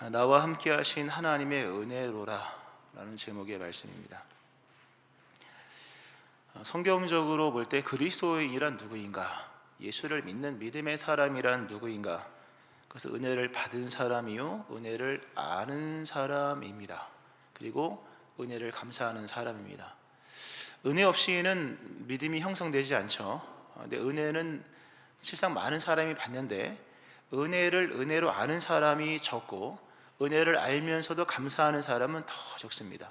나와 함께 하신 하나님의 은혜로라 라는 제목의 말씀입니다. 성경적으로 볼 때 그리스도인이란 누구인가? 예수를 믿는 믿음의 사람이란 누구인가? 그래서 은혜를 받은 사람이요 은혜를 아는 사람입니다. 그리고 은혜를 감사하는 사람입니다. 은혜 없이는 믿음이 형성되지 않죠. 근데 은혜는 실상 많은 사람이 받는데 은혜를 은혜로 아는 사람이 적고 은혜를 알면서도 감사하는 사람은 더 적습니다.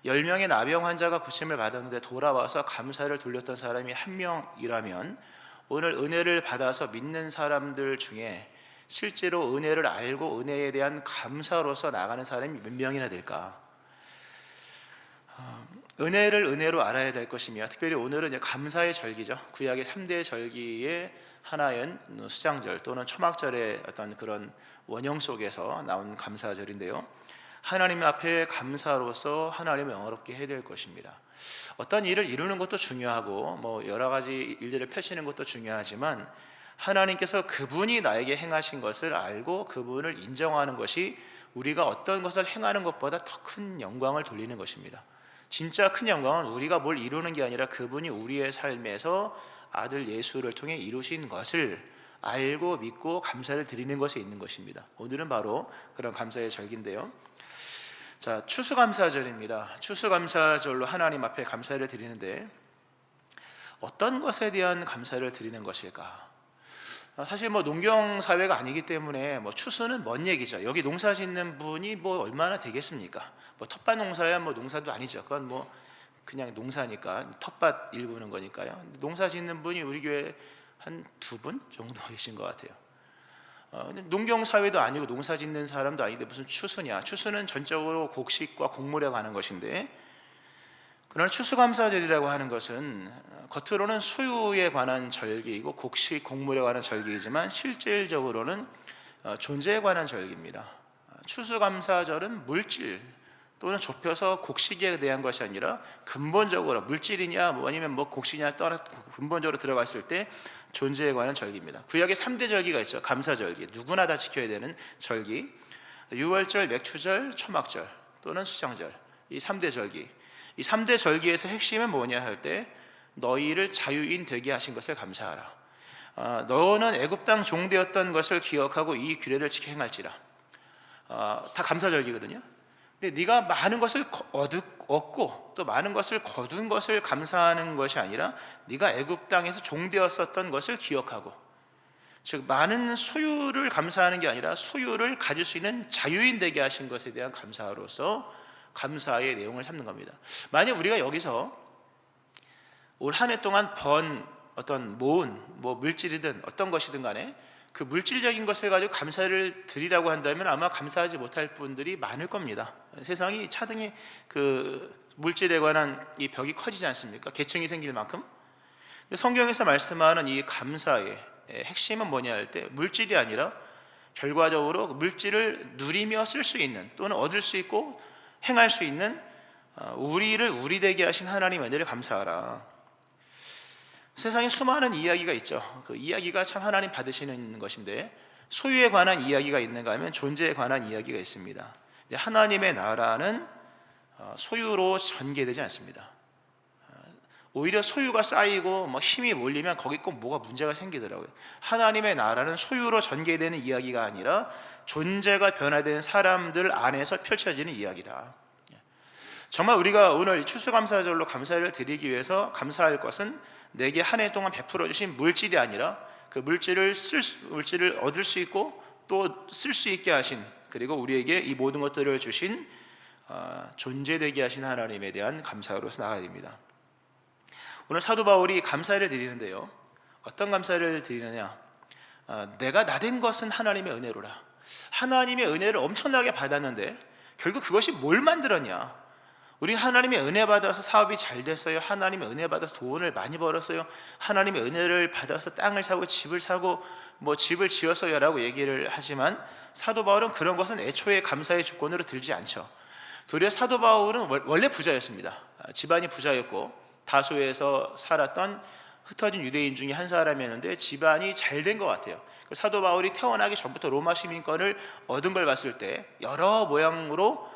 10명의 나병 환자가 고침을 받았는데 돌아와서 감사를 돌렸던 사람이 1명이라면 오늘 은혜를 받아서 믿는 사람들 중에 실제로 은혜를 알고 은혜에 대한 감사로서 나가는 사람이 몇 명이나 될까? 은혜를 은혜로 알아야 될 것이며, 특별히 오늘은 이제 감사의 절기죠. 구약의 3대 절기의 하나인 수장절 또는 초막절의 어떤 그런 원형 속에서 나온 감사절인데요, 하나님 앞에 감사로서 하나님을 영화롭게 해야 될 것입니다. 어떤 일을 이루는 것도 중요하고 여러 가지 일들을 펼치는 것도 중요하지만 하나님께서 그분이 나에게 행하신 것을 알고 그분을 인정하는 것이 우리가 어떤 것을 행하는 것보다 더 큰 영광을 돌리는 것입니다. 진짜 큰 영광은 우리가 뭘 이루는 게 아니라 그분이 우리의 삶에서 아들 예수를 통해 이루신 것을 알고 믿고 감사를 드리는 것에 있는 것입니다. 오늘은 바로 그런 감사의 절기인데요, 자, 추수감사절입니다. 추수감사절로 하나님 앞에 감사를 드리는데 어떤 것에 대한 감사를 드리는 것일까? 사실 농경 사회가 아니기 때문에 추수는 먼 얘기죠. 여기 농사 짓는 분이 얼마나 되겠습니까? 텃밭 농사야 농사도 아니죠. 그건 그냥 농사니까 텃밭 일구는 거니까요. 농사 짓는 분이 우리 교회 한 2분 정도 계신 것 같아요. 농경 사회도 아니고 농사 짓는 사람도 아닌데 무슨 추수냐? 추수는 전적으로 곡식과 곡물에 관한 것인데, 그러나 추수감사절이라고 하는 것은 겉으로는 소유에 관한 절기이고 곡식, 곡물에 관한 절기이지만 실질적으로는 존재에 관한 절기입니다. 추수감사절은 물질 또는 좁혀서 곡식에 대한 것이 아니라 근본적으로 물질이냐 아니면 곡식이냐 떠나 근본적으로 들어갔을 때 존재에 관한 절기입니다. 구약에 3대 절기가 있죠. 감사절기, 누구나 다 지켜야 되는 절기, 유월절, 맥추절, 초막절 또는 수장절, 이 3대 절기. 이 3대 절기에서 핵심은 뭐냐 할 때 너희를 자유인 되게 하신 것을 감사하라. 너는 애굽 땅 종되었던 것을 기억하고 이 규례를 지켜 행할지라. 다 감사절기거든요. 근데 네가 많은 것을 얻고 또 많은 것을 거둔 것을 감사하는 것이 아니라 네가 애굽 땅에서 종되었었던 것을 기억하고, 즉 많은 소유를 감사하는 게 아니라 소유를 가질 수 있는 자유인 되게 하신 것에 대한 감사로서 감사의 내용을 삼는 겁니다. 만약 우리가 여기서 올 한 해 동안 번 어떤 모은 물질이든 어떤 것이든 간에 그 물질적인 것을 가지고 감사를 드리라고 한다면 아마 감사하지 못할 분들이 많을 겁니다. 세상이 차등히 그 물질에 관한 이 벽이 커지지 않습니까? 계층이 생길 만큼. 근데 성경에서 말씀하는 이 감사의 핵심은 뭐냐 할 때 물질이 아니라 결과적으로 물질을 누리며 쓸 수 있는 또는 얻을 수 있고 행할 수 있는 우리를 우리 되게 하신 하나님의 은혜를 감사하라. 세상에 수많은 이야기가 있죠. 그 이야기가 참 하나님 받으시는 것인데, 소유에 관한 이야기가 있는가 하면 존재에 관한 이야기가 있습니다. 하나님의 나라는 소유로 전개되지 않습니다. 오히려 소유가 쌓이고 힘이 몰리면 거기 꼭 뭐가 문제가 생기더라고요. 하나님의 나라는 소유로 전개되는 이야기가 아니라 존재가 변화된 사람들 안에서 펼쳐지는 이야기다. 정말 우리가 오늘 추수감사절로 감사를 드리기 위해서 감사할 것은 내게 한 해 동안 베풀어 주신 물질이 아니라 그 물질을 얻을 수 있고 또 쓸 수 있게 하신, 그리고 우리에게 이 모든 것들을 주신 존재되게 하신 하나님에 대한 감사로서 나가야 됩니다. 오늘 사도 바울이 감사를 드리는데요, 어떤 감사를 드리느냐? 내가 나된 것은 하나님의 은혜로라. 하나님의 은혜를 엄청나게 받았는데 결국 그것이 뭘 만들었냐? 우리 하나님의 은혜 받아서 사업이 잘 됐어요. 하나님의 은혜 받아서 돈을 많이 벌었어요. 하나님의 은혜를 받아서 땅을 사고 집을 사고 집을 지었어요 라고 얘기를 하지만 사도 바울은 그런 것은 애초에 감사의 조건으로 들지 않죠. 도리어 사도 바울은 원래 부자였습니다. 집안이 부자였고 다소에서 살았던 흩어진 유대인 중에 한 사람이었는데 집안이 잘 된 것 같아요. 사도 바울이 태어나기 전부터 로마 시민권을 얻은 걸 봤을 때 여러 모양으로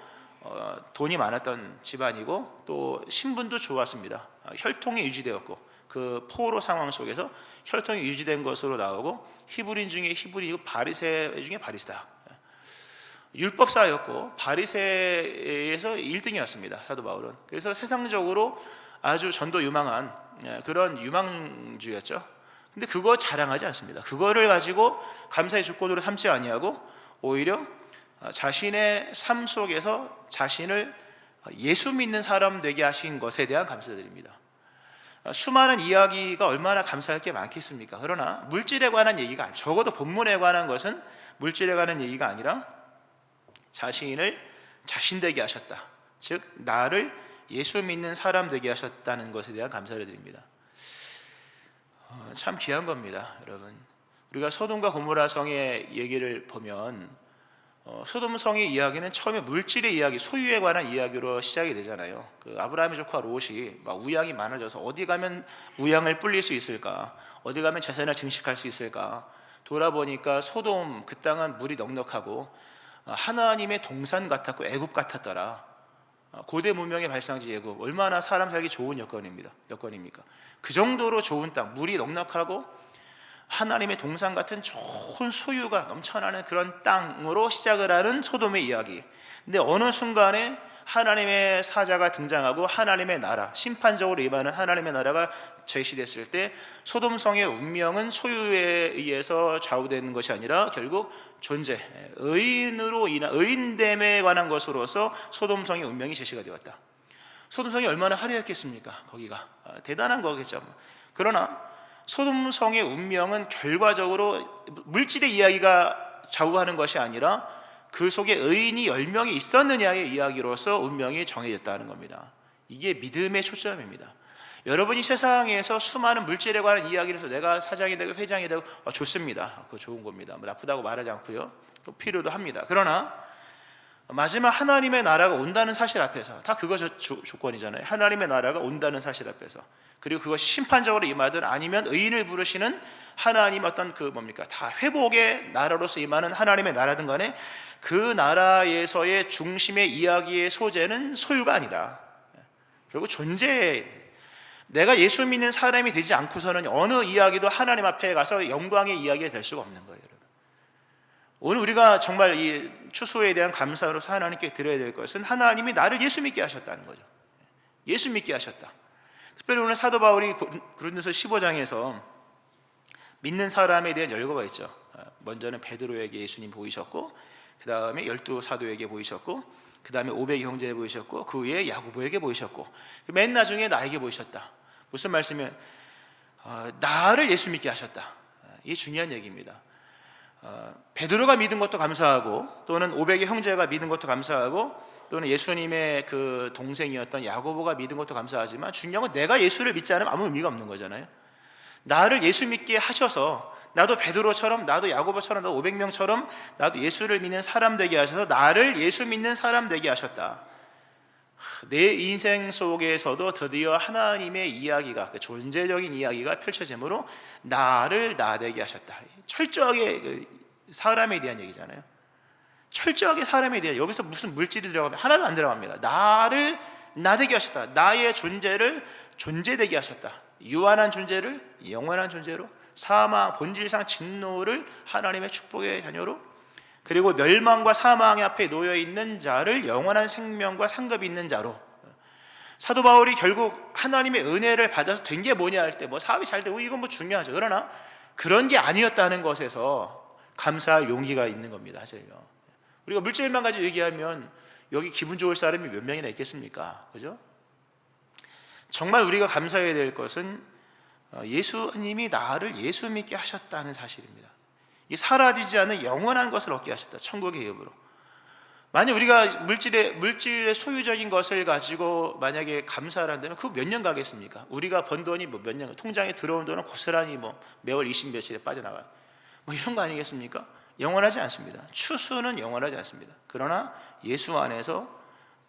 돈이 많았던 집안이고 또 신분도 좋았습니다. 혈통이 유지되었고 그 포로 상황 속에서 혈통이 유지된 것으로 나오고 히브리인 중에 히브리이고 바리새 중에 바리새다. 율법사였고 바리새에서 1등이었습니다. 사도 바울은. 그래서 세상적으로 아주 전도 유망한 그런 유망주였죠. 근데 그거 자랑하지 않습니다. 그거를 가지고 감사의 조건으로 삼지 아니하고 오히려 자신의 삶 속에서 자신을 예수 믿는 사람 되게 하신 것에 대한 감사드립니다. 수많은 이야기가 얼마나 감사할 게 많겠습니까? 그러나 물질에 관한 얘기가, 적어도 본문에 관한 것은 물질에 관한 얘기가 아니라 자신을 자신 되게 하셨다, 즉 나를 예수 믿는 사람 되게 하셨다는 것에 대한 감사를 드립니다. 참 귀한 겁니다, 여러분. 우리가 소돔과 고모라 성의 얘기를 보면 소돔 성의 이야기는 처음에 물질의 이야기, 소유에 관한 이야기로 시작이 되잖아요. 그 아브라함의 조카 롯이 막 우양이 많아져서 어디 가면 우양을 불릴 수 있을까, 어디 가면 재산을 증식할 수 있을까, 돌아보니까 소돔 그 땅은 물이 넉넉하고 하나님의 동산 같았고 애굽 같았더라. 고대 문명의 발상지 애굽, 얼마나 사람 살기 좋은 여건입니까? 그 정도로 좋은 땅, 물이 넉넉하고 하나님의 동산 같은 좋은 소유가 넘쳐나는 그런 땅으로 시작을 하는 소돔의 이야기. 근데 어느 순간에 하나님의 사자가 등장하고 하나님의 나라, 심판적으로 임하는 하나님의 나라가 제시됐을 때 소돔성의 운명은 소유에 의해서 좌우되는 것이 아니라 결국 존재, 의인됨에 관한 것으로서 소돔성의 운명이 제시가 되었다. 소돔성이 얼마나 화려했겠습니까? 거기가 대단한 거겠죠. 그러나 소돔성의 운명은 결과적으로 물질의 이야기가 좌우하는 것이 아니라 그 속에 의인이 10명이 있었느냐의 이야기로서 운명이 정해졌다는 겁니다. 이게 믿음의 초점입니다. 여러분이 세상에서 수많은 물질에 관한 이야기를 해서 내가 사장이 되고 회장이 되고 좋습니다. 그거 좋은 겁니다. 나쁘다고 말하지 않고요. 또 필요도 합니다. 그러나 마지막 하나님의 나라가 온다는 사실 앞에서, 다 그것이 조건이잖아요. 하나님의 나라가 온다는 사실 앞에서, 그리고 그것이 심판적으로 임하든 아니면 의인을 부르시는 하나님 어떤 다 회복의 나라로서 임하는 하나님의 나라든 간에 그 나라에서의 중심의 이야기의 소재는 소유가 아니다. 결국 존재, 내가 예수 믿는 사람이 되지 않고서는 어느 이야기도 하나님 앞에 가서 영광의 이야기가 될 수가 없는 거예요. 오늘 우리가 정말 이 추수에 대한 감사로서 하나님께 드려야 될 것은 하나님이 나를 예수 믿게 하셨다는 거죠. 예수 믿게 하셨다. 특별히 오늘 사도 바울이 고린도서 15장에서 믿는 사람에 대한 열거가 있죠. 먼저는 베드로에게 예수님 보이셨고, 그 다음에 12 사도에게 보이셨고, 그 다음에 500 형제에 보이셨고, 그 위에 야고보에게 보이셨고, 맨 나중에 나에게 보이셨다. 무슨 말씀이면 나를 예수 믿게 하셨다. 이게 중요한 얘기입니다. 베드로가 믿은 것도 감사하고, 또는 500의 형제가 믿은 것도 감사하고, 또는 예수님의 그 동생이었던 야고보가 믿은 것도 감사하지만 중요한 건 내가 예수를 믿지 않으면 아무 의미가 없는 거잖아요. 나를 예수 믿게 하셔서, 나도 베드로처럼, 나도 야고보처럼, 나도 500명처럼 나도 예수를 믿는 사람 되게 하셔서 나를 예수 믿는 사람 되게 하셨다. 내 인생 속에서도 드디어 하나님의 이야기가, 그 존재적인 이야기가 펼쳐지므로 나를 나 되게 하셨다. 철저하게 사람에 대한 얘기잖아요. 철저하게 사람에 대한, 여기서 무슨 물질이 들어가면 하나도 안 들어갑니다. 나를 나 되게 하셨다. 나의 존재를 존재되게 하셨다. 유한한 존재를 영원한 존재로, 사망, 본질상 진노를 하나님의 축복의 자녀로, 그리고 멸망과 사망의 앞에 놓여있는 자를 영원한 생명과 상급이 있는 자로. 사도 바울이 결국 하나님의 은혜를 받아서 된 게 뭐냐 할 때 사업이 잘 되고 이건 중요하죠. 그러나 그런 게 아니었다는 것에서 감사할 용기가 있는 겁니다. 사실요. 우리가 물질만 가지고 얘기하면 여기 기분 좋을 사람이 몇 명이나 있겠습니까? 그죠? 정말 우리가 감사해야 될 것은 예수님이 나를 예수 믿게 하셨다는 사실입니다. 이 사라지지 않는 영원한 것을 얻게 하셨다. 천국의 기업으로. 만약 우리가 물질의 소유적인 것을 가지고 만약에 감사를 한다면 그거 몇 년 가겠습니까? 우리가 번 돈이 몇 년, 통장에 들어온 돈은 고스란히 매월 20몇일에 빠져나가요. 이런 거 아니겠습니까? 영원하지 않습니다. 추수는 영원하지 않습니다. 그러나 예수 안에서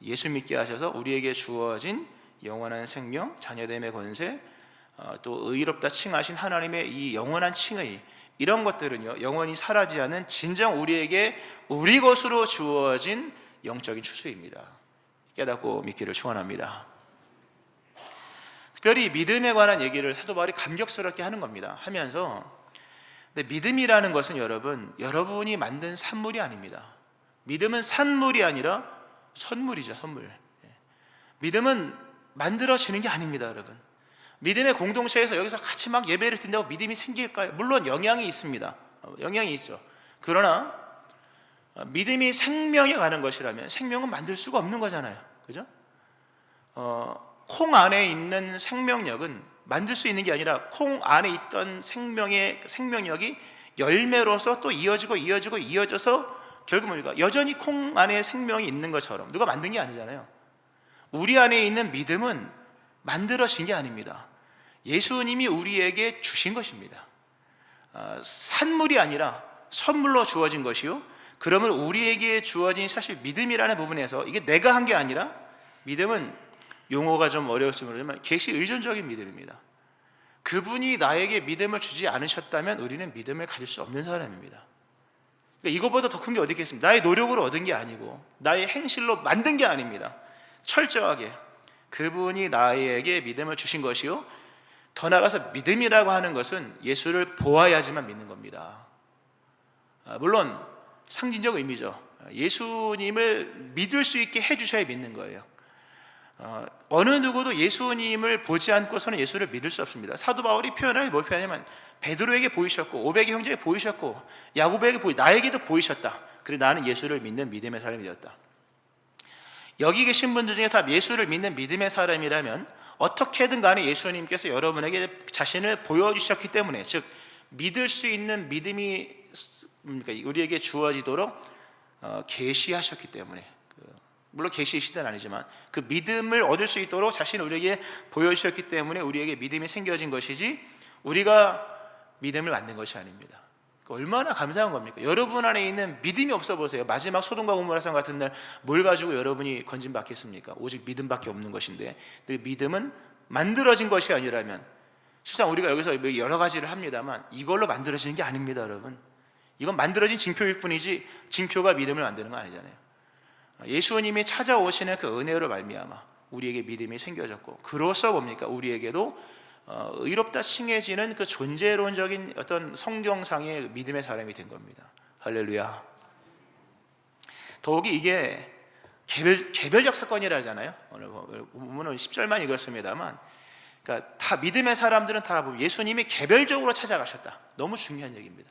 예수 믿게 하셔서 우리에게 주어진 영원한 생명, 자녀됨의 권세, 또 의롭다 칭하신 하나님의 이 영원한 칭의, 이런 것들은요 영원히 사라지지 않은 진정 우리에게 우리 것으로 주어진 영적인 추수입니다. 깨닫고 믿기를 축원합니다. 특별히 믿음에 관한 얘기를 사도 바울이 감격스럽게 하는 겁니다. 하면서, 근데 믿음이라는 것은 여러분이 만든 산물이 아닙니다. 믿음은 산물이 아니라 선물이죠, 선물. 믿음은 만들어지는 게 아닙니다, 여러분. 믿음의 공동체에서 여기서 같이 막 예배를 드린다고 믿음이 생길까요? 물론 영향이 있습니다. 영향이 있죠. 그러나 믿음이 생명에 가는 것이라면 생명은 만들 수가 없는 거잖아요, 그죠? 콩 안에 있는 생명력은 만들 수 있는 게 아니라 콩 안에 있던 생명력이 열매로서 또 이어져서 결국 뭡니까? 여전히 콩 안에 생명이 있는 것처럼 누가 만든 게 아니잖아요. 우리 안에 있는 믿음은 만들어진 게 아닙니다. 예수님이 우리에게 주신 것입니다. 산물이 아니라 선물로 주어진 것이요, 그러면 우리에게 주어진 사실 믿음이라는 부분에서 이게 내가 한 게 아니라, 믿음은 용어가 좀 어려웠으면 모르지만 계시 의존적인 믿음입니다. 그분이 나에게 믿음을 주지 않으셨다면 우리는 믿음을 가질 수 없는 사람입니다. 그러니까 이거보다 더 큰 게 어디 있겠습니까? 나의 노력으로 얻은 게 아니고 나의 행실로 만든 게 아닙니다. 철저하게 그분이 나에게 믿음을 주신 것이요, 더 나아가서 믿음이라고 하는 것은 예수를 보아야지만 믿는 겁니다. 물론 상징적 의미죠. 예수님을 믿을 수 있게 해주셔야 믿는 거예요. 어느 누구도 예수님을 보지 않고서는 예수를 믿을 수 없습니다. 사도 바울이 표현을 뭘 표현하냐면, 베드로에게 보이셨고 오백의 형제에게 보이셨고 야고보에게 나에게도 보이셨다. 그래 나는 예수를 믿는 믿음의 사람이 되었다. 여기 계신 분들 중에 다 예수를 믿는 믿음의 사람이라면 어떻게든 간에 예수님께서 여러분에게 자신을 보여주셨기 때문에, 즉 믿을 수 있는 믿음이 우리에게 주어지도록 계시하셨기 때문에, 물론 계시의 시대는 아니지만 그 믿음을 얻을 수 있도록 자신을 우리에게 보여주셨기 때문에 우리에게 믿음이 생겨진 것이지 우리가 믿음을 만든 것이 아닙니다. 얼마나 감사한 겁니까? 여러분 안에 있는 믿음이 없어 보세요. 마지막 소돔과 고모라 산 같은 날 뭘 가지고 여러분이 건진받겠습니까? 오직 믿음밖에 없는 것인데, 그 믿음은 만들어진 것이 아니라면, 실상 우리가 여기서 여러 가지를 합니다만 이걸로 만들어지는 게 아닙니다, 여러분. 이건 만들어진 징표일 뿐이지 징표가 믿음을 만드는 건 아니잖아요. 예수님이 찾아오시는 그 은혜로 말미암아 우리에게 믿음이 생겨졌고, 그로써 뭡니까? 우리에게도 의롭다 칭해지는 그 존재론적인 어떤 성경상의 믿음의 사람이 된 겁니다. 할렐루야. 더욱이 이게 개별적 사건이라 하잖아요. 오늘 본문은 10절만 읽었습니다만, 그러니까 다 믿음의 사람들은 다 예수님이 개별적으로 찾아가셨다. 너무 중요한 얘기입니다.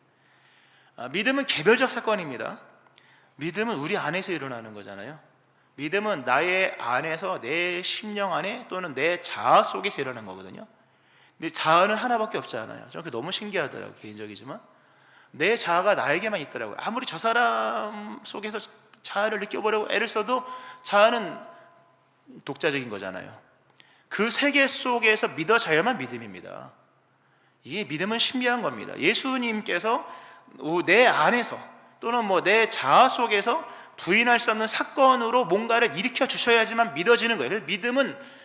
믿음은 개별적 사건입니다. 믿음은 우리 안에서 일어나는 거잖아요. 믿음은 나의 안에서, 내 심령 안에 또는 내 자아 속에서 일어나는 거거든요. 근데 자아는 하나밖에 없지 않아요. 저는 그게 너무 신기하더라고요, 개인적이지만. 내 자아가 나에게만 있더라고요. 아무리 저 사람 속에서 자아를 느껴보려고 애를 써도 자아는 독자적인 거잖아요. 그 세계 속에서 믿어져야만 믿음입니다. 이게 믿음은 신비한 겁니다. 예수님께서 내 안에서 또는 내 자아 속에서 부인할 수 없는 사건으로 뭔가를 일으켜 주셔야지만 믿어지는 거예요. 그래서 믿음은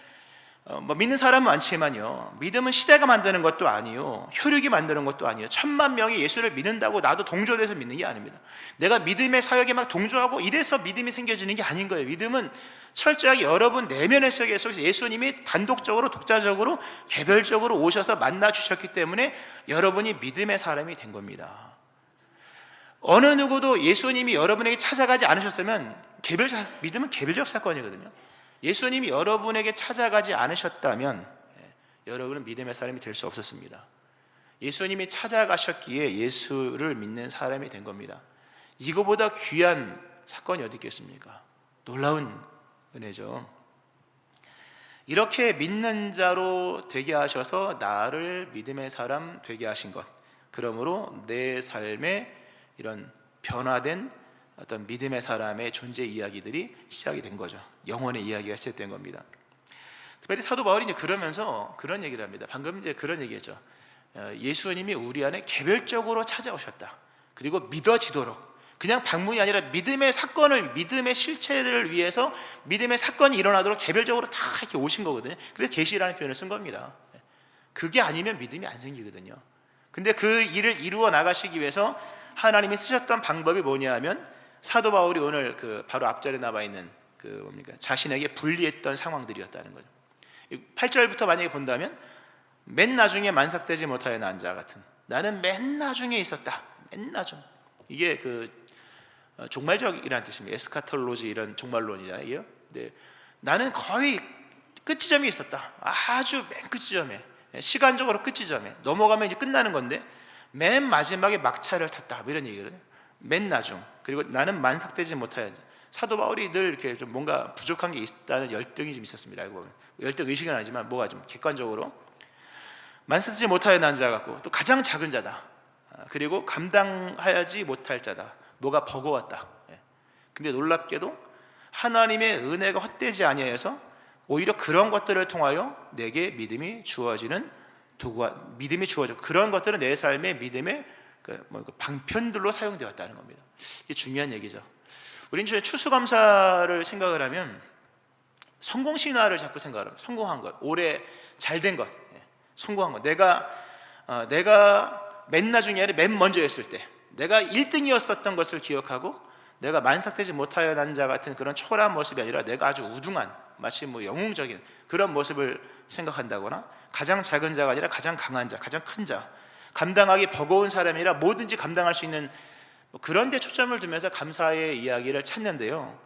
믿는 사람은 많지만요, 믿음은 시대가 만드는 것도 아니요, 혈육이 만드는 것도 아니요, 1000만 명이 예수를 믿는다고 나도 동조돼서 믿는 게 아닙니다. 내가 믿음의 사역에 막 동조하고 이래서 믿음이 생겨지는 게 아닌 거예요. 믿음은 철저하게 여러분 내면의 세계 속에서 예수님이 단독적으로, 독자적으로, 개별적으로 오셔서 만나 주셨기 때문에 여러분이 믿음의 사람이 된 겁니다. 어느 누구도 예수님이 여러분에게 찾아가지 않으셨으면 믿음은 개별적 사건이거든요. 예수님이 여러분에게 찾아가지 않으셨다면 여러분은 믿음의 사람이 될 수 없었습니다. 예수님이 찾아가셨기에 예수를 믿는 사람이 된 겁니다. 이거보다 귀한 사건이 어디 있겠습니까? 놀라운 은혜죠. 이렇게 믿는 자로 되게 하셔서 나를 믿음의 사람 되게 하신 것, 그러므로 내 삶에 이런 변화된 어떤 믿음의 사람의 존재 이야기들이 시작이 된 거죠. 영혼의 이야기가 시작된 겁니다. 특별히 사도 바울이 이제 그러면서 그런 얘기를 합니다. 방금 이제 그런 얘기했죠. 예수님이 우리 안에 개별적으로 찾아오셨다. 그리고 믿어지도록, 그냥 방문이 아니라 믿음의 사건을, 믿음의 실체를 위해서 믿음의 사건이 일어나도록 개별적으로 다 이렇게 오신 거거든요. 그래서 계시라는 표현을 쓴 겁니다. 그게 아니면 믿음이 안 생기거든요. 근데 그 일을 이루어 나가시기 위해서 하나님이 쓰셨던 방법이 뭐냐 하면, 사도 바울이 오늘 그 바로 앞절에 나와 있는 그 뭡니까? 자신에게 불리했던 상황들이었다는 거죠. 8절부터 만약에 본다면, 맨 나중에 만삭되지 못하여 난 자 같은, 나는 맨 나중에 있었다. 맨 나중. 이게 그 종말적이라는 뜻입니다. 에스카톨로지, 이런 종말론이잖아요. 근데 나는 거의 끝지점이 있었다. 아주 맨 끝지점에, 시간적으로 끝지점에 넘어가면 이제 끝나는 건데 맨 마지막에 막차를 탔다, 뭐 이런 얘기거든요. 맨 나중. 그리고 나는 만삭되지 못하여. 사도 바울이 늘 이렇게 좀 뭔가 부족한 게 있다는 열등이 좀 있었습니다. 알고 보면 열등 의식은 아니지만 뭐가 좀 객관적으로 만삭되지 못하여 난 자 같고, 또 가장 작은 자다. 그리고 감당하지 못할 자다. 뭐가 버거웠다. 근데 놀랍게도 하나님의 은혜가 헛되지 아니하여서 오히려 그런 것들을 통하여 내게 믿음이 주어지는 도구가, 믿음이 주어져, 그런 것들은 내 삶의 믿음의 방편들로 사용되었다는 겁니다. 이게 중요한 얘기죠. 우린 주에 추수감사를 생각을 하면 성공 신화를 자꾸 생각을 합니다. 성공한 것, 올해 잘된 것, 성공한 것, 내가 맨 나중에 아니라 맨 먼저 했을 때 내가 1등이었었던 것을 기억하고, 내가 만삭되지 못하여 난 자 같은 그런 초라한 모습이 아니라 내가 아주 우등한, 마치 뭐 영웅적인 그런 모습을 생각한다거나, 가장 작은 자가 아니라 가장 강한 자, 가장 큰 자, 감당하기 버거운 사람이라 뭐든지 감당할 수 있는, 그런 데 초점을 두면서 감사의 이야기를 찾는데요,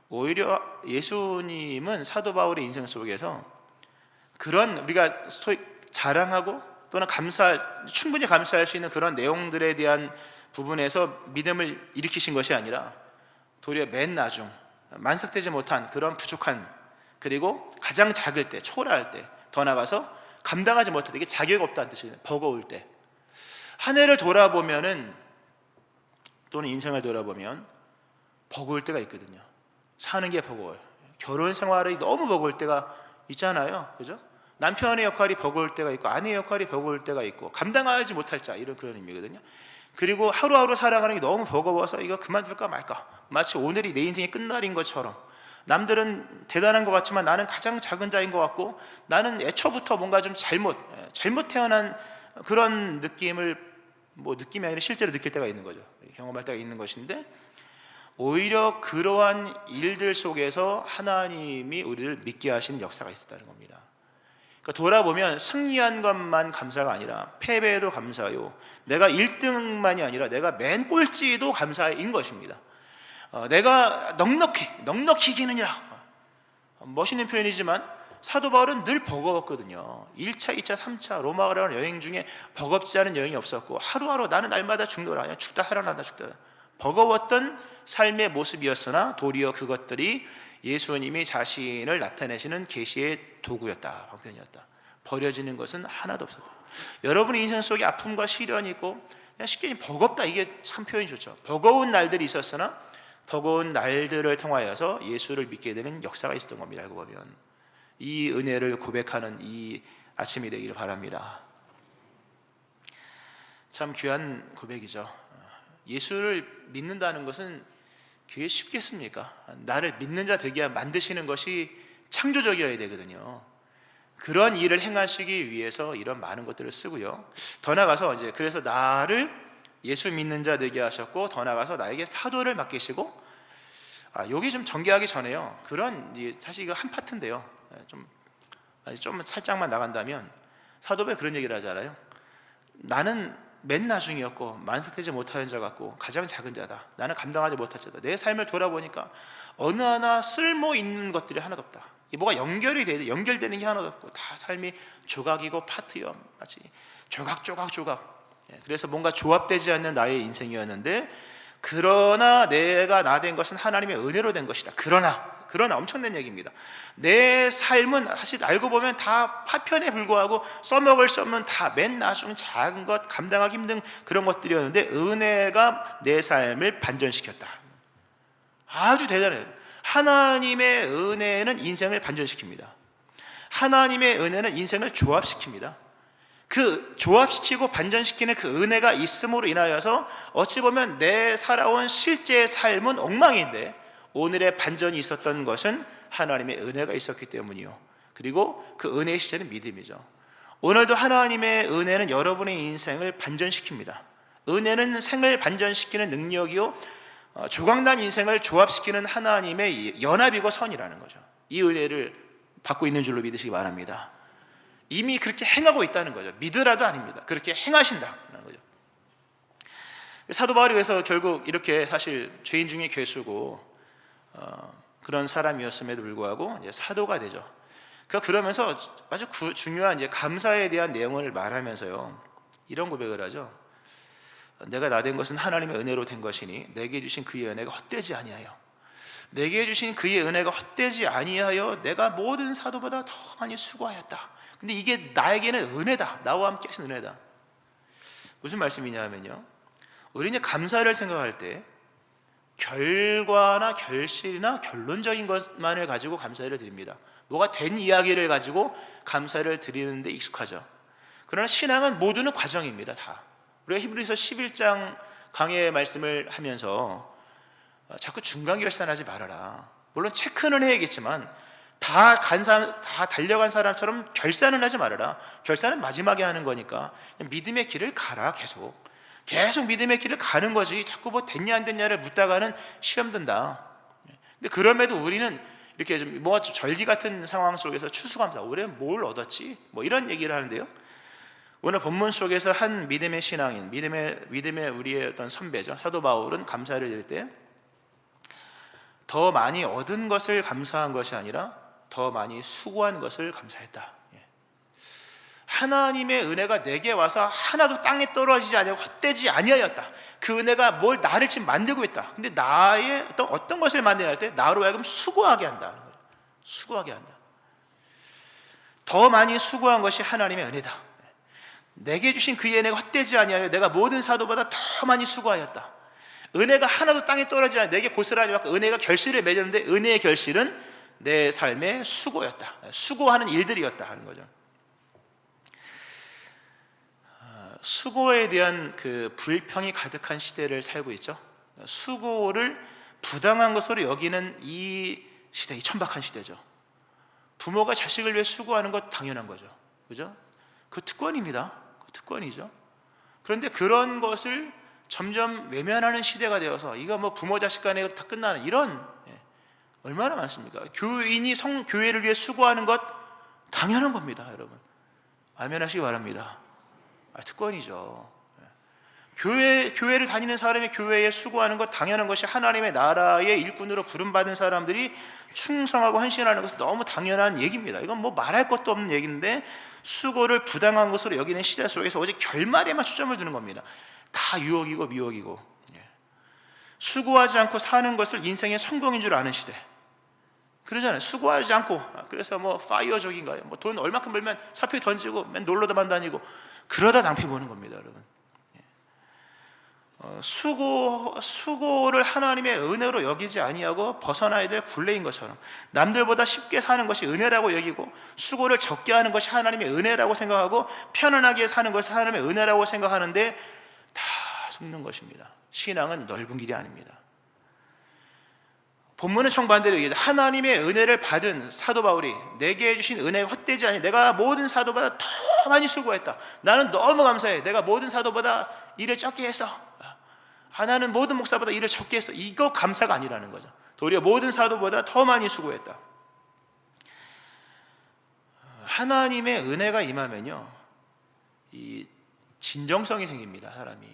오히려 예수님은 사도 바울의 인생 속에서 그런 우리가 자랑하고 또는 충분히 감사할 수 있는 그런 내용들에 대한 부분에서 믿음을 일으키신 것이 아니라, 도리어 맨 나중 만삭되지 못한 그런 부족한, 그리고 가장 작을 때, 초라할 때, 더 나가서 감당하지 못할 때, 이게 자격 없다는 뜻이에요. 버거울 때. 한 해를 돌아보면은, 또는 인생을 돌아보면 버거울 때가 있거든요. 사는 게 버거워요. 결혼 생활이 너무 버거울 때가 있잖아요. 그죠? 남편의 역할이 버거울 때가 있고, 아내의 역할이 버거울 때가 있고, 감당하지 못할 자, 이런 그런 의미거든요. 그리고 하루하루 살아가는 게 너무 버거워서 이거 그만둘까 말까, 마치 오늘이 내 인생의 끝날인 것처럼, 남들은 대단한 것 같지만 나는 가장 작은 자인 것 같고, 나는 애초부터 뭔가 좀 잘못 태어난 그런 느낌이 아니라 실제로 느낄 때가 있는 거죠. 경험할 때가 있는 것인데, 오히려 그러한 일들 속에서 하나님이 우리를 믿게 하시는 역사가 있었다는 겁니다. 그러니까 돌아보면 승리한 것만 감사가 아니라 패배도 감사요, 내가 1등만이 아니라 내가 맨 꼴찌도 감사인 것입니다. 내가 넉넉히 이기느니라, 멋있는 표현이지만 사도 바울은 늘 버거웠거든요. 1차, 2차, 3차 로마가라는 여행 중에 버겁지 않은 여행이 없었고, 하루하루 나는 날마다 죽노라, 그냥 죽다 살아난다, 죽다, 버거웠던 삶의 모습이었으나 도리어 그것들이 예수님이 자신을 나타내시는 계시의 도구였다, 방편이었다. 버려지는 것은 하나도 없었다. 여러분의 인생 속에 아픔과 시련이 있고, 그냥 쉽게 버겁다, 이게 참 표현이 좋죠. 버거운 날들이 있었으나 버거운 날들을 통하여서 예수를 믿게 되는 역사가 있었던 겁니다. 알고 보면 이 은혜를 고백하는 이 아침이 되기를 바랍니다. 참 귀한 고백이죠. 예수를 믿는다는 것은 그게 쉽겠습니까? 나를 믿는 자 되게 만드시는 것이 창조적이어야 되거든요. 그런 일을 행하시기 위해서 이런 많은 것들을 쓰고요. 더 나아가서 이제 그래서 나를 예수 믿는 자 되게 하셨고, 더 나아가서 나에게 사도를 맡기시고, 여기 좀 전개하기 전에요, 그런 사실 이거 한 파트인데요, 좀 살짝만 나간다면 사도에 그런 얘기를 하잖아요. 나는 맨 나중이었고 만삭되지 못하는 자 같고 가장 작은 자다. 나는 감당하지 못할 자다. 내 삶을 돌아보니까 어느 하나 쓸모 있는 것들이 하나도 없다. 뭐가 연결되는 게 하나도 없고, 다 삶이 조각이고 파트요, 마치 조각. 그래서 뭔가 조합되지 않는 나의 인생이었는데, 그러나 내가 나 된 것은 하나님의 은혜로 된 것이다. 그러나 엄청난 얘기입니다. 내 삶은 사실 알고 보면 다 파편에 불과하고 써먹을 수 없는 다 맨 나중 작은 것, 감당하기 힘든 그런 것들이었는데, 은혜가 내 삶을 반전시켰다. 아주 대단해요. 하나님의 은혜는 인생을 반전시킵니다. 하나님의 은혜는 인생을 조합시킵니다. 그 조합시키고 반전시키는 그 은혜가 있음으로 인하여서 어찌 보면 내 살아온 실제 삶은 엉망인데 오늘의 반전이 있었던 것은 하나님의 은혜가 있었기 때문이요. 그리고 그 은혜의 시제는 믿음이죠. 오늘도 하나님의 은혜는 여러분의 인생을 반전시킵니다. 은혜는 생을 반전시키는 능력이요, 조각난 인생을 조합시키는 하나님의 연합이고 선이라는 거죠. 이 은혜를 받고 있는 줄로 믿으시기 바랍니다. 이미 그렇게 행하고 있다는 거죠. 믿으라도 아닙니다. 그렇게 행하신다는 거죠. 사도 바울이 그래서 결국 이렇게 사실 죄인 중에 괴수고 그런 사람이었음에도 불구하고 이제 사도가 되죠. 그러면서 아주 중요한 이제 감사에 대한 내용을 말하면서요, 이런 고백을 하죠. 내가 나 된 것은 하나님의 은혜로 된 것이니 내게 주신 그의 은혜가 헛되지 아니하여, 내게 주신 그의 은혜가 헛되지 아니하여 내가 모든 사도보다 더 많이 수고하였다. 근데 이게 나에게는 은혜다. 나와 함께 하신 은혜다. 무슨 말씀이냐면요, 우리는 감사를 생각할 때 결과나 결실이나 결론적인 것만을 가지고 감사를 드립니다. 뭐가 된 이야기를 가지고 감사를 드리는데 익숙하죠. 그러나 신앙은 모두는 과정입니다. 다. 우리가 히브리서 11장 강해의 말씀을 하면서 자꾸 중간 결산하지 말아라. 물론 체크는 해야겠지만 다 달려간 사람처럼 결산은 하지 말아라. 결산은 마지막에 하는 거니까 믿음의 길을 가라. 계속 믿음의 길을 가는 거지, 자꾸 뭐 됐냐 안 됐냐를 묻다가는 시험 든다. 근데 그럼에도 우리는 이렇게 좀 절기 같은 상황 속에서 추수감사, 올해 뭘 얻었지? 뭐 이런 얘기를 하는데요, 오늘 본문 속에서 한 믿음의 신앙인, 믿음의 우리의 어떤 선배죠, 사도 바울은 감사를 드릴 때 더 많이 얻은 것을 감사한 것이 아니라 더 많이 수고한 것을 감사했다. 하나님의 은혜가 내게 와서 하나도 땅에 떨어지지 아니하고 헛되지 아니하였다. 그 은혜가 뭘 나를 지금 만들고 있다. 근데 나의 어떤 것을 만들어야 할 때 나로 하여금 수고하게 한다는 거예요. 수고하게 한다. 더 많이 수고한 것이 하나님의 은혜다. 내게 주신 그의 은혜가 헛되지 아니하여 내가 모든 사도보다 더 많이 수고하였다. 은혜가 하나도 땅에 떨어지지 않아 내게 고스란히 왔고 은혜가 결실을 맺었는데 은혜의 결실은 내 삶의 수고였다. 수고하는 일들이었다 하는 거죠. 수고에 대한 그 불평이 가득한 시대를 살고 있죠. 수고를 부당한 것으로 여기는 이 시대, 이 천박한 시대죠. 부모가 자식을 위해 수고하는 것 당연한 거죠. 그죠? 그 특권입니다. 그 특권이죠. 그런데 그런 것을 점점 외면하는 시대가 되어서 이거 뭐 부모 자식 간에 다 끝나는 이런, 얼마나 많습니까? 교인이 교회를 위해 수고하는 것 당연한 겁니다, 여러분. 아멘 하시기 바랍니다. 특권이죠. 교회를 다니는 사람이 교회에 수고하는 것 당연한 것이, 하나님의 나라의 일꾼으로 부름받은 사람들이 충성하고 헌신하는 것은 너무 당연한 얘기입니다. 이건 뭐 말할 것도 없는 얘기인데 수고를 부당한 것으로 여기는 시대 속에서 오직 결말에만 초점을 두는 겁니다. 다 유혹이고 미혹이고, 수고하지 않고 사는 것을 인생의 성공인 줄 아는 시대. 그러잖아요. 수고하지 않고, 그래서 뭐 파이어족인가요? 뭐 돈 얼마큼 벌면 사표 던지고 맨 놀러다만 다니고 그러다 낭패 보는 겁니다, 여러분. 수고를 하나님의 은혜로 여기지 아니하고 벗어나야 될 굴레인 것처럼, 남들보다 쉽게 사는 것이 은혜라고 여기고 수고를 적게 하는 것이 하나님의 은혜라고 생각하고 편안하게 사는 것이 하나님의 은혜라고 생각하는데 다 속는 것입니다. 신앙은 넓은 길이 아닙니다. 본문은 정반대로 얘기합니다. 하나님의 은혜를 받은 사도 바울이 내게 주신 은혜가 헛되지 않니, 내가 모든 사도보다 더 많이 수고했다. 나는 너무 감사해. 내가 모든 사도보다 일을 적게 했어. 하나는 모든 목사보다 일을 적게 했어. 이거 감사가 아니라는 거죠. 도리어 모든 사도보다 더 많이 수고했다. 하나님의 은혜가 임하면요, 이 진정성이 생깁니다. 사람이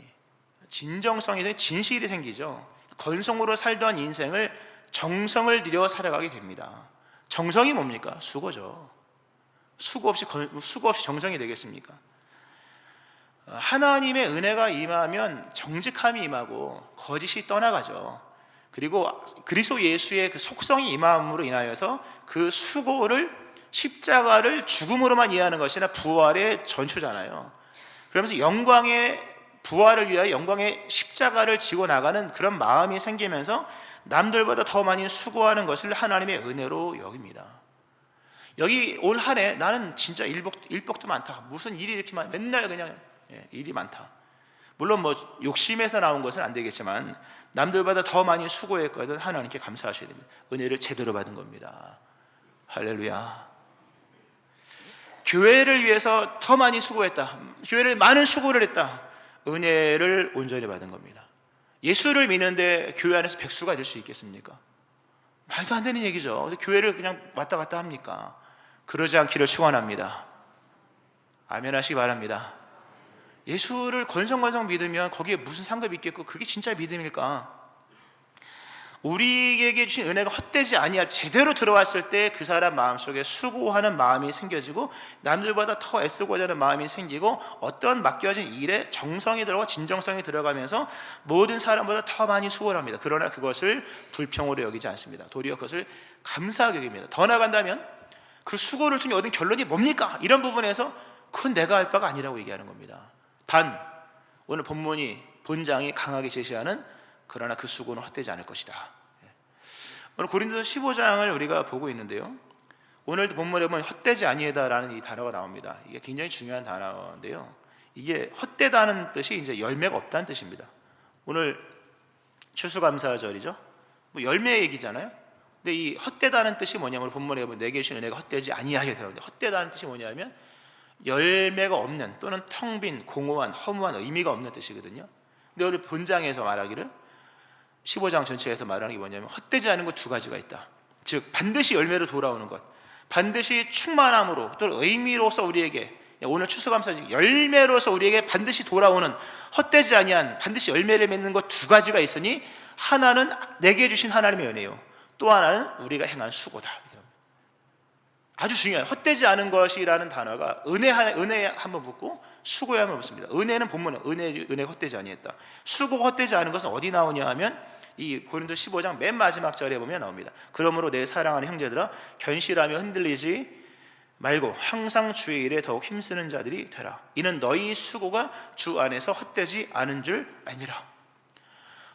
진정성이 생기고 진실이 생기죠. 건성으로 살던 인생을 정성을 들여 살아가게 됩니다. 정성이 뭡니까? 수고죠. 수고 없이 정성이 되겠습니까? 하나님의 은혜가 임하면 정직함이 임하고 거짓이 떠나가죠. 그리고 그리스도 예수의 그 속성이 임함으로 인하여서 그 수고를, 십자가를 죽음으로만 이해하는 것이나 부활의 전초잖아요. 그러면서 영광의 부활을 위하여 영광의 십자가를 지고 나가는 그런 마음이 생기면서 남들보다 더 많이 수고하는 것을 하나님의 은혜로 여깁니다. 여기 올 한 해 나는 진짜 일복도 많다. 무슨 일이 이렇게 많아. 맨날 그냥 일이 많다. 물론 뭐 욕심에서 나온 것은 안 되겠지만 남들보다 더 많이 수고했거든. 하나님께 감사하셔야 됩니다. 은혜를 제대로 받은 겁니다. 할렐루야. 교회를 위해서 더 많이 수고했다, 교회를 많은 수고를 했다, 은혜를 온전히 받은 겁니다. 예수를 믿는데 교회 안에서 백수가 될 수 있겠습니까? 말도 안 되는 얘기죠. 교회를 그냥 왔다 갔다 합니까? 그러지 않기를 축원합니다. 아멘 하시기 바랍니다. 예수를 건성건성 믿으면 거기에 무슨 상급이 있겠고, 그게 진짜 믿음일까? 우리에게 주신 은혜가 헛되지 아니야 제대로 들어왔을 때 그 사람 마음속에 수고하는 마음이 생겨지고, 남들보다 더 애쓰고자 하는 마음이 생기고, 어떤 맡겨진 일에 정성이 들어가 진정성이 들어가면서 모든 사람보다 더 많이 수고를 합니다. 그러나 그것을 불평으로 여기지 않습니다. 도리어 그것을 감사하게 여깁니다. 더 나아간다면 그 수고를 통해 얻은 결론이 뭡니까? 이런 부분에서 그건 내가 할 바가 아니라고 얘기하는 겁니다. 단 오늘 본장이 강하게 제시하는 그러나 그 수고는 헛되지 않을 것이다. 오늘 고린도서 15장을 우리가 보고 있는데요, 오늘도 본문에 보면 헛되지 아니하다라는 이 단어가 나옵니다. 이게 굉장히 중요한 단어인데요, 이게 헛되다는 뜻이 이제 열매가 없다는 뜻입니다. 오늘 추수감사절이죠. 뭐 열매 얘기잖아요. 근데 이 헛되다는 뜻이 뭐냐면, 본문에 보면 내게 주신 은혜가 헛되지 아니하게 되는데, 헛되다는 뜻이 뭐냐면 열매가 없는, 또는 텅 빈, 공허한, 허무한, 의미가 없는 뜻이거든요. 근데 우리 본장에서 말하기를, 15장 전체에서 말하는 게 뭐냐면 헛되지 않은 것 두 가지가 있다. 즉 반드시 열매로 돌아오는 것, 반드시 충만함으로 또는 의미로서 우리에게, 오늘 추수감사절 열매로서 우리에게 반드시 돌아오는 헛되지 아니한 반드시 열매를 맺는 것 두 가지가 있으니, 하나는 내게 주신 하나님의 은혜요, 또 하나는 우리가 행한 수고다. 아주 중요해요. 헛되지 않은 것이라는 단어가 은혜에 한번 붙고 수고에 한번 붙습니다. 은혜는 본문에 은혜 헛되지 아니했다. 수고 헛되지 않은 것은 어디 나오냐 하면 이 고린도 15장 맨 마지막 절에 보면 나옵니다. 그러므로 내 사랑하는 형제들아, 견실하며 흔들리지 말고 항상 주의 일에 더욱 힘쓰는 자들이 되라. 이는 너희 수고가 주 안에서 헛되지 않은 줄 알미라.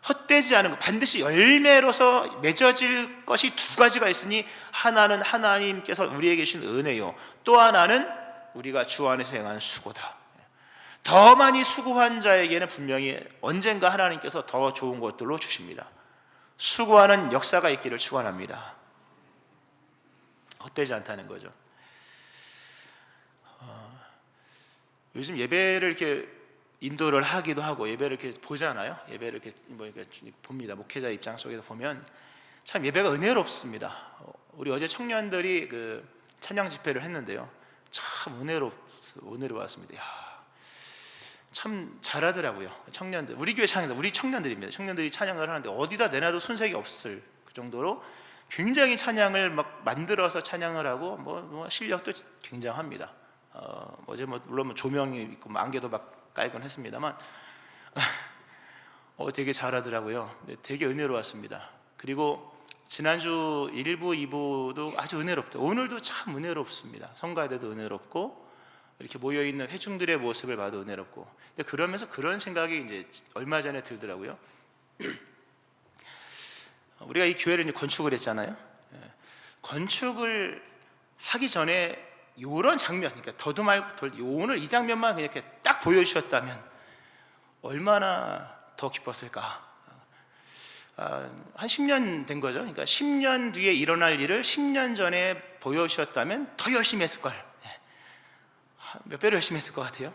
헛되지 않은 것, 반드시 열매로서 맺어질 것이 두 가지가 있으니, 하나는 하나님께서 우리에게 주신 은혜요, 또 하나는 우리가 주 안에서 행한 수고다. 더 많이 수고한 자에게는 분명히 언젠가 하나님께서 더 좋은 것들로 주십니다. 수고하는 역사가 있기를 축원합니다. 헛되지 않다는 거죠. 요즘 예배를 이렇게 인도를 하기도 하고 예배를 이렇게 보잖아요. 예배를 이렇게 봅니다. 목회자 입장 속에서 보면 참 예배가 은혜롭습니다. 우리 어제 청년들이 그 찬양 집회를 했는데요, 참 은혜로웠습니다. 야, 참 잘하더라고요. 청년들, 우리 교회 찬양들, 우리 청년들입니다. 청년들이 찬양을 하는데 어디다 내놔도 손색이 없을 그 정도로 굉장히 찬양을 막 만들어서 찬양을 하고, 뭐 실력도 굉장합니다. 어제 물론 조명이 있고 안개도 막 깔곤 했습니다만 되게 잘하더라고요. 되게 은혜로웠습니다. 그리고 지난주 1부, 2부도 아주 은혜롭다. 오늘도 참 은혜롭습니다. 성가대도 은혜롭고, 이렇게 모여있는 회중들의 모습을 봐도 은혜롭고. 근데 그러면서 그런 생각이 이제 얼마 전에 들더라고요. 우리가 이 교회를 이제 건축을 했잖아요. 건축을 하기 전에 이런 장면, 그러니까 더도 말고 오늘 이 장면만 그냥 이렇게 딱 보여주셨다면 얼마나 더 기뻤을까. 한 10년 된 거죠. 그러니까 10년 뒤에 일어날 일을 10년 전에 보여주셨다면 더 열심히 했을 걸. 몇 배로 열심히 했을 것 같아요.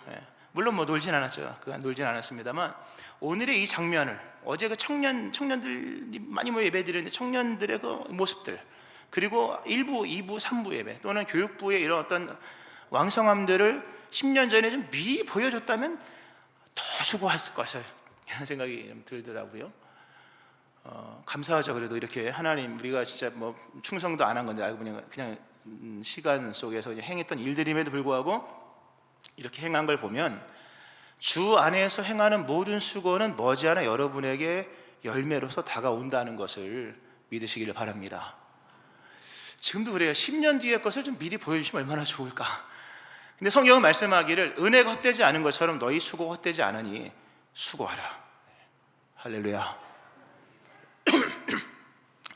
물론 놀진 않았죠. 그간 놀진 않았습니다만, 오늘의 이 장면을, 어제 그 청년들이 많이 모여 예배드리는데 청년들의 그 모습들, 그리고 1부, 2부, 3부 예배, 또는 교육부의 이런 어떤 왕성함들을 10년 전에 좀 미리 보여줬다면 더 수고했을 것을, 이런 생각이 좀 들더라고요. 감사하죠. 그래도 이렇게 하나님, 우리가 진짜 뭐 충성도 안 한 건데 알고 그냥 시간 속에서 그냥 행했던 일들임에도 불구하고 이렇게 행한 걸 보면, 주 안에서 행하는 모든 수고는 머지않아 여러분에게 열매로서 다가온다는 것을 믿으시기를 바랍니다. 지금도 그래요. 10년 뒤의 것을 좀 미리 보여주시면 얼마나 좋을까. 근데 성경은 말씀하기를 은혜가 헛되지 않은 것처럼 너희 수고가 헛되지 않으니 수고하라. 할렐루야.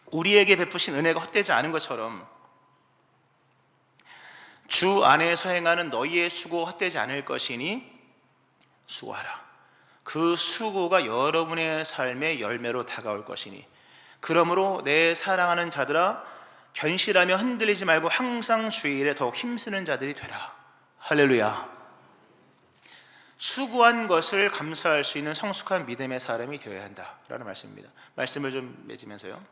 우리에게 베푸신 은혜가 헛되지 않은 것처럼 주 안에서 행하는 너희의 수고 헛되지 않을 것이니 수고하라. 그 수고가 여러분의 삶의 열매로 다가올 것이니, 그러므로 내 사랑하는 자들아, 견실하며 흔들리지 말고 항상 주의 일에 더욱 힘쓰는 자들이 되라. 할렐루야. 수고한 것을 감사할 수 있는 성숙한 믿음의 사람이 되어야 한다라는 말씀입니다. 말씀을 좀 맺으면서요.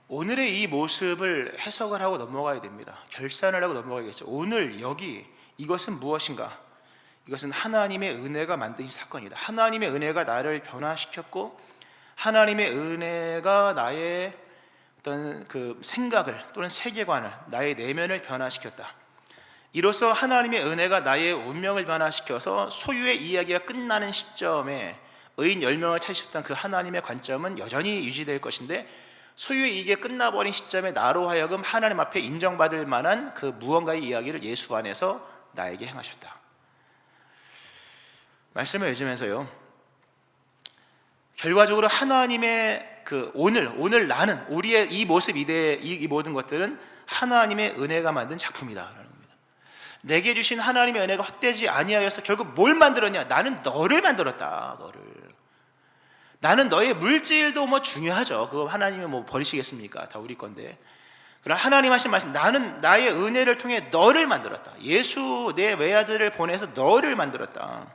오늘의 이 모습을 해석을 하고 넘어가야 됩니다. 결산을 하고 넘어가야겠죠. 오늘 여기 이것은 무엇인가? 이것은 하나님의 은혜가 만드신 사건이다. 하나님의 은혜가 나를 변화시켰고 하나님의 은혜가 나의 어떤 그 생각을 또는 세계관을, 나의 내면을 변화시켰다. 이로써 하나님의 은혜가 나의 운명을 변화시켜서 소유의 이야기가 끝나는 시점에 의인 10명을 찾으셨던 그 하나님의 관점은 여전히 유지될 것인데, 소유의 이익이 끝나버린 시점에 나로 하여금 하나님 앞에 인정받을 만한 그 무언가의 이야기를 예수 안에서 나에게 행하셨다. 말씀을 맺으면서요, 결과적으로 하나님의 그 오늘 나는, 우리의 이 모습, 이 모든 것들은 하나님의 은혜가 만든 작품이다. 내게 주신 하나님의 은혜가 헛되지 아니하여서 결국 뭘 만들었냐? 나는 너를 만들었다. 나는 너의 물질도 뭐 중요하죠. 그거 하나님이 뭐 버리시겠습니까? 다 우리 건데. 그러나 하나님 하신 말씀, 나는 나의 은혜를 통해 너를 만들었다. 예수 내 외아들을 보내서 너를 만들었다.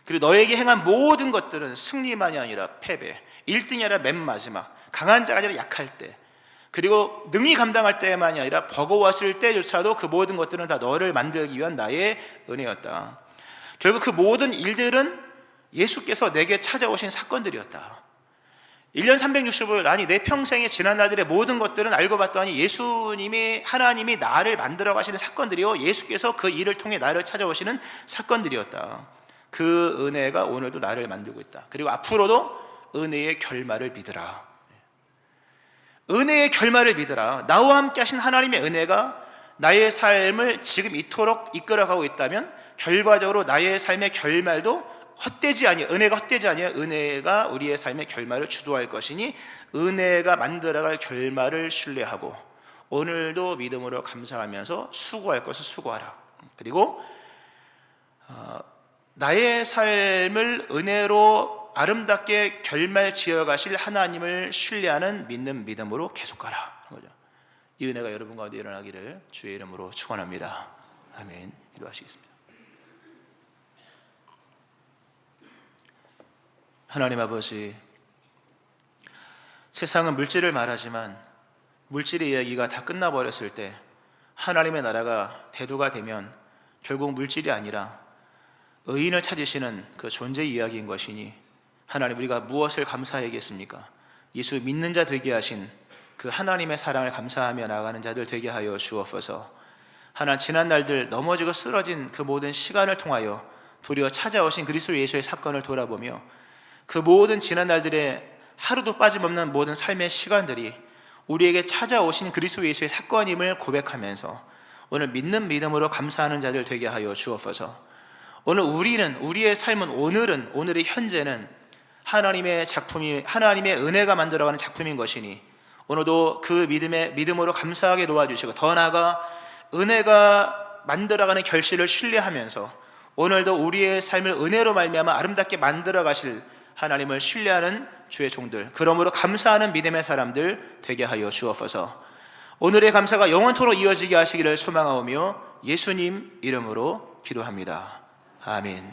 그리고 너에게 행한 모든 것들은 승리만이 아니라 패배, 1등이 아니라 맨 마지막, 강한 자가 아니라 약할 때, 그리고 능히 감당할 때만이 아니라 버거웠을 때조차도 그 모든 것들은 다 너를 만들기 위한 나의 은혜였다. 결국 그 모든 일들은 예수께서 내게 찾아오신 사건들이었다. 1년 365일, 아니 내 평생의 지난 날들의 모든 것들은 알고 봤더니 예수님이, 하나님이 나를 만들어 가시는 사건들이요, 예수께서 그 일을 통해 나를 찾아오시는 사건들이었다. 그 은혜가 오늘도 나를 만들고 있다. 그리고 앞으로도 은혜의 결말을 믿으라. 은혜의 결말을 믿으라. 나와 함께 하신 하나님의 은혜가 나의 삶을 지금 이토록 이끌어가고 있다면 결과적으로 나의 삶의 결말도 헛되지 아니야. 은혜가 헛되지 아니야. 은혜가 우리의 삶의 결말을 주도할 것이니 은혜가 만들어갈 결말을 신뢰하고 오늘도 믿음으로 감사하면서 수고할 것을 수고하라. 그리고 나의 삶을 은혜로 아름답게 결말 지어가실 하나님을 신뢰하는 믿는 믿음으로 계속 가라. 이 은혜가 여러분 가운데 일어나기를 주의 이름으로 축원합니다. 아멘. 기도하시겠습니다. 하나님 아버지, 세상은 물질을 말하지만 물질의 이야기가 다 끝나버렸을 때 하나님의 나라가 대두가 되면 결국 물질이 아니라 의인을 찾으시는 그 존재 이야기인 것이니 하나님, 우리가 무엇을 감사하겠습니까? 예수 믿는 자 되게 하신 그 하나님의 사랑을 감사하며 나아가는 자들 되게 하여 주옵소서. 하나님, 지난 날들 넘어지고 쓰러진 그 모든 시간을 통하여 도리어 찾아오신 그리스도 예수의 사건을 돌아보며 그 모든 지난 날들의 하루도 빠짐없는 모든 삶의 시간들이 우리에게 찾아오신 그리스도 예수의 사건임을 고백하면서 오늘 믿는 믿음으로 감사하는 자들 되게 하여 주옵소서. 오늘 우리의 삶은, 오늘의 현재는 하나님의 작품이, 하나님의 은혜가 만들어가는 작품인 것이니 오늘도 그 믿음으로 감사하게 도와주시고 더 나아가 은혜가 만들어가는 결실을 신뢰하면서 오늘도 우리의 삶을 은혜로 말미암아 아름답게 만들어 가실 하나님을 신뢰하는 주의 종들, 그러므로 감사하는 믿음의 사람들 되게 하여 주옵소서. 오늘의 감사가 영원토록 이어지게 하시기를 소망하오며 예수님 이름으로 기도합니다. 아멘.